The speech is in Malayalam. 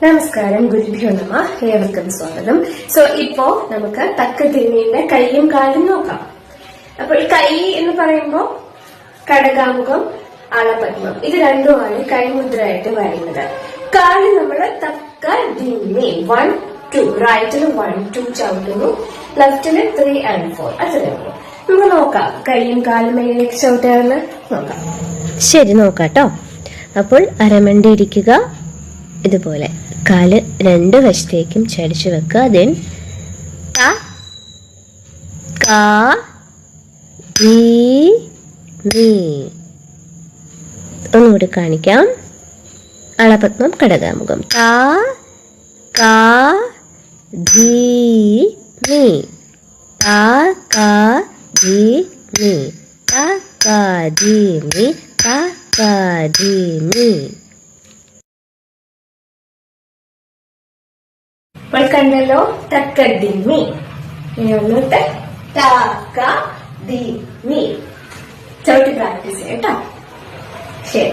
നമസ്കാരം, ഗുരുഭ്യോ നമ. ഏവർക്കും സ്വാഗതം. ഇപ്പോ നമുക്ക് തക്കതിരിഞ്ഞിന്റെ കൈയും കാലും നോക്കാം. അപ്പോൾ കൈ എന്ന് പറയുമ്പോൾ കടകാമുഖം, ആളപദ്മം, ഇത് രണ്ടുമാണ് കൈമുദ്രയായിട്ട് വരുന്നത്. കാല് നമ്മള് തക്ക ദിന്നി 1 2 റൈറ്റില് 1 2 ചവിട്ടുന്നു, ലെഫ്റ്റില് 3 and 4. അത്രയുള്ളൂ. നമുക്ക് നോക്കാം കൈയും കാലും എങ്ങനെയൊക്കെ ചവിട്ടാന്ന് നോക്കാം. ശരി, നോക്കാട്ടോ. അപ്പോൾ അരമണ്ടി ഇരിക്കുക, ഇതുപോലെ കാല് രണ്ട് വശത്തേക്കും ചരിച്ചു വെക്കുക. ദെൻ ഒന്നുകൂടി കാണിക്കാം. അളപത്മം, കടകാമുഖം. ഇപ്പോൾ കണ്ടല്ലോ, തക്കദിമ്മി. എന്നിട്ട് താക്ക ദിമ്മി ചവിട്ടി പ്രാക്ടീസ് ചെയ്യട്ടോ. ശരി.